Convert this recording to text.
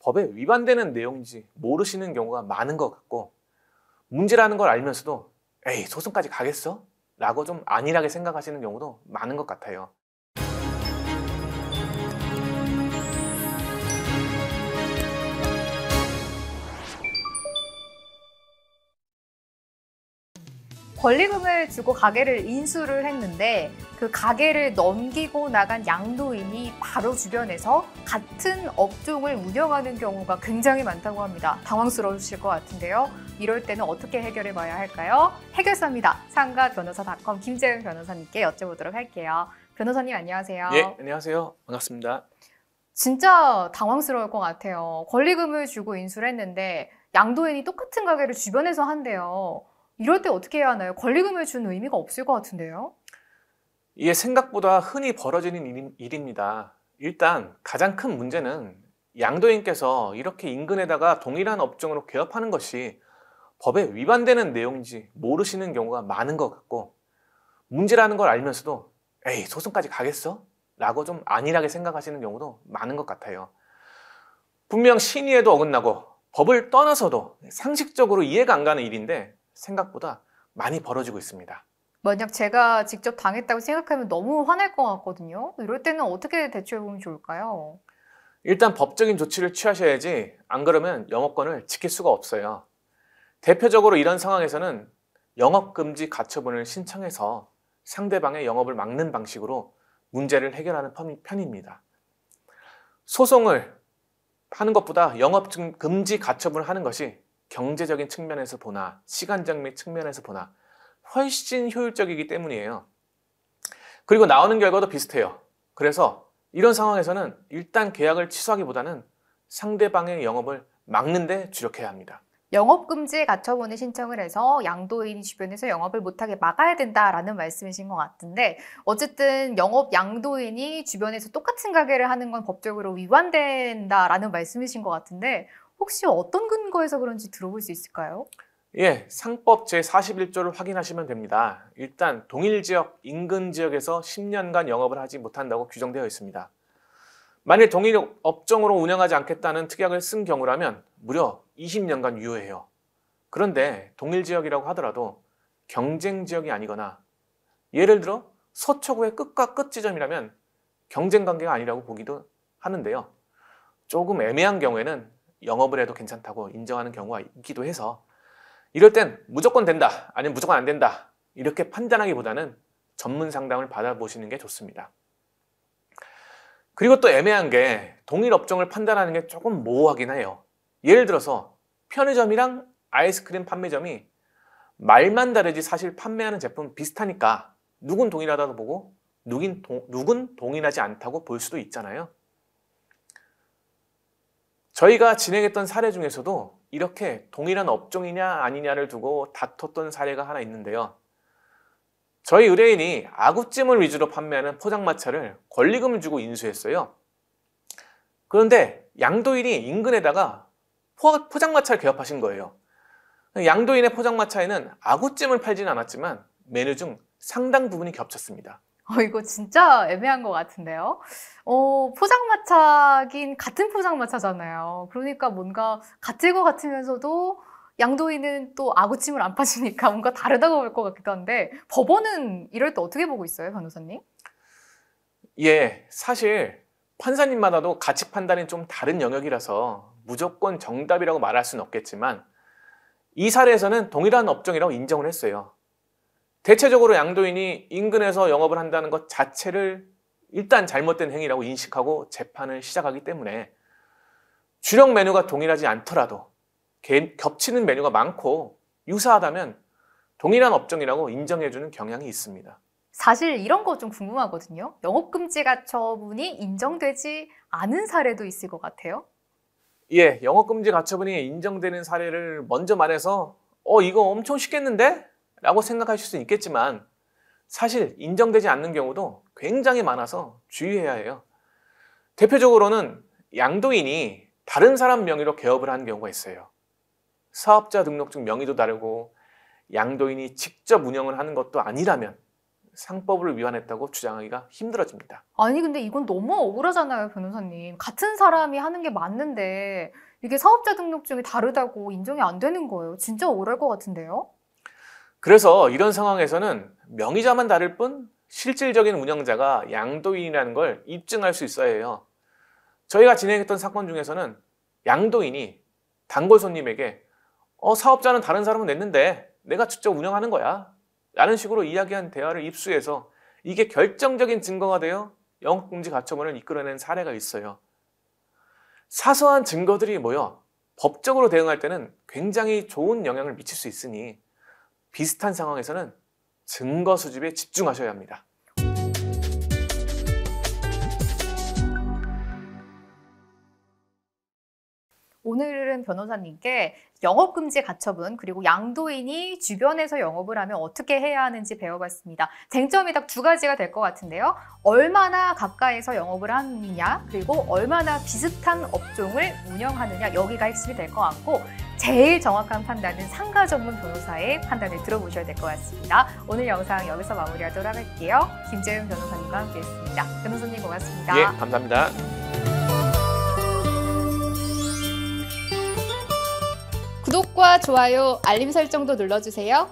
법에 위반되는 내용인지 모르시는 경우가 많은 것 같고, 문제라는 걸 알면서도 에이, 소송까지 가겠어? 라고 좀 안일하게 생각하시는 경우도 많은 것 같아요. 권리금을 주고 가게를 인수를 했는데 그 가게를 넘기고 나간 양도인이 바로 주변에서 같은 업종을 운영하는 경우가 굉장히 많다고 합니다. 당황스러우실 것 같은데요. 이럴 때는 어떻게 해결해 봐야 할까요? 해결사입니다. 상가변호사.com 김재은 변호사님께 여쭤보도록 할게요. 변호사님 안녕하세요. 예, 안녕하세요. 반갑습니다. 진짜 당황스러울 것 같아요. 권리금을 주고 인수를 했는데 양도인이 똑같은 가게를 주변에서 한대요. 이럴 때 어떻게 해야 하나요? 권리금을 준 의미가 없을 것 같은데요? 이게 생각보다 흔히 벌어지는 일입니다. 일단 가장 큰 문제는 양도인께서 이렇게 인근에다가 동일한 업종으로 개업하는 것이 법에 위반되는 내용인지 모르시는 경우가 많은 것 같고, 문제라는 걸 알면서도 에이, 소송까지 가겠어? 라고 좀 안일하게 생각하시는 경우도 많은 것 같아요. 분명 신의에도 어긋나고 법을 떠나서도 상식적으로 이해가 안 가는 일인데 생각보다 많이 벌어지고 있습니다. 만약 제가 직접 당했다고 생각하면 너무 화날 것 같거든요. 이럴 때는 어떻게 대처해보면 좋을까요? 일단 법적인 조치를 취하셔야지, 안 그러면 영업권을 지킬 수가 없어요. 대표적으로 이런 상황에서는 영업금지 가처분을 신청해서 상대방의 영업을 막는 방식으로 문제를 해결하는 편입니다. 소송을 하는 것보다 영업금지 가처분을 하는 것이 경제적인 측면에서 보나 시간적 측면에서 보나 훨씬 효율적이기 때문이에요. 그리고 나오는 결과도 비슷해요. 그래서 이런 상황에서는 일단 계약을 취소하기보다는 상대방의 영업을 막는 데 주력해야 합니다. 영업금지에 가처분을 신청을 해서 양도인이 주변에서 영업을 못하게 막아야 된다라는 말씀이신 것 같은데, 어쨌든 영업 양도인이 주변에서 똑같은 가게를 하는 건 법적으로 위반된다라는 말씀이신 것 같은데, 혹시 어떤 근거에서 그런지 들어볼 수 있을까요? 예, 상법 제41조를 확인하시면 됩니다. 일단 동일 지역, 인근 지역에서 10년간 영업을 하지 못한다고 규정되어 있습니다. 만일 동일 업종으로 운영하지 않겠다는 특약을 쓴 경우라면 무려 20년간 유효해요. 그런데 동일 지역이라고 하더라도 경쟁 지역이 아니거나, 예를 들어 서초구의 끝과 끝 지점이라면 경쟁 관계가 아니라고 보기도 하는데요. 조금 애매한 경우에는 영업을 해도 괜찮다고 인정하는 경우가 있기도 해서, 이럴 땐 무조건 된다, 아니면 무조건 안 된다, 이렇게 판단하기보다는 전문 상담을 받아보시는 게 좋습니다. 그리고 또 애매한 게 동일 업종을 판단하는 게 조금 모호하긴 해요. 예를 들어서 편의점이랑 아이스크림 판매점이 말만 다르지 사실 판매하는 제품 비슷하니까 누군 동일하다고 보고 누군 동일하지 않다고 볼 수도 있잖아요. 저희가 진행했던 사례 중에서도 이렇게 동일한 업종이냐 아니냐를 두고 다퉜던 사례가 하나 있는데요. 저희 의뢰인이 아구찜을 위주로 판매하는 포장마차를 권리금을 주고 인수했어요. 그런데 양도인이 인근에다가 포장마차를 개업하신 거예요. 양도인의 포장마차에는 아구찜을 팔지는 않았지만 메뉴 중 상당 부분이 겹쳤습니다. 이거 진짜 애매한 것 같은데요. 포장마차긴 같은 포장마차잖아요. 그러니까 뭔가 같을 것 같으면서도 양도인은 또 아구찜을 안 파시니까 뭔가 다르다고 볼 것 같기도 한데, 법원은 이럴 때 어떻게 보고 있어요, 변호사님? 예, 사실 판사님마다도 가치 판단이 좀 다른 영역이라서 무조건 정답이라고 말할 수는 없겠지만, 이 사례에서는 동일한 업종이라고 인정을 했어요. 대체적으로 양도인이 인근에서 영업을 한다는 것 자체를 일단 잘못된 행위라고 인식하고 재판을 시작하기 때문에, 주력 메뉴가 동일하지 않더라도 겹치는 메뉴가 많고 유사하다면 동일한 업종이라고 인정해주는 경향이 있습니다. 사실 이런 거 좀 궁금하거든요. 영업금지 가처분이 인정되지 않은 사례도 있을 것 같아요. 예, 영업금지 가처분이 인정되는 사례를 먼저 말해서 이거 엄청 쉽겠는데? 라고 생각하실 수 있겠지만, 사실 인정되지 않는 경우도 굉장히 많아서 주의해야 해요. 대표적으로는 양도인이 다른 사람 명의로 개업을 하는 경우가 있어요. 사업자 등록증 명의도 다르고 양도인이 직접 운영을 하는 것도 아니라면 상법을 위반했다고 주장하기가 힘들어집니다. 아니 근데 이건 너무 억울하잖아요, 변호사님. 같은 사람이 하는 게 맞는데 이게 사업자 등록증이 다르다고 인정이 안 되는 거예요. 진짜 억울할 것 같은데요? 그래서 이런 상황에서는 명의자만 다를 뿐 실질적인 운영자가 양도인이라는 걸 입증할 수 있어야 해요. 저희가 진행했던 사건 중에서는 양도인이 단골 손님에게 사업자는 다른 사람은 냈는데 내가 직접 운영하는 거야 라는 식으로 이야기한 대화를 입수해서 이게 결정적인 증거가 되어 영업금지 가처분을 이끌어낸 사례가 있어요. 사소한 증거들이 모여 법적으로 대응할 때는 굉장히 좋은 영향을 미칠 수 있으니 비슷한 상황에서는 증거 수집에 집중하셔야 합니다. 오늘은 변호사님께 영업금지 가처분 그리고 양도인이 주변에서 영업을 하면 어떻게 해야 하는지 배워봤습니다. 쟁점이 딱 두 가지가 될 것 같은데요. 얼마나 가까이서 영업을 하느냐 그리고 얼마나 비슷한 업종을 운영하느냐 여기가 핵심이 될 것 같고 제일 정확한 판단은 상가 전문 변호사의 판단을 들어보셔야 될 것 같습니다. 오늘 영상 여기서 마무리하도록 할게요. 김재윤 변호사님과 함께했습니다. 변호사님 고맙습니다. 예, 감사합니다. 구독과 좋아요, 알림 설정도 눌러주세요.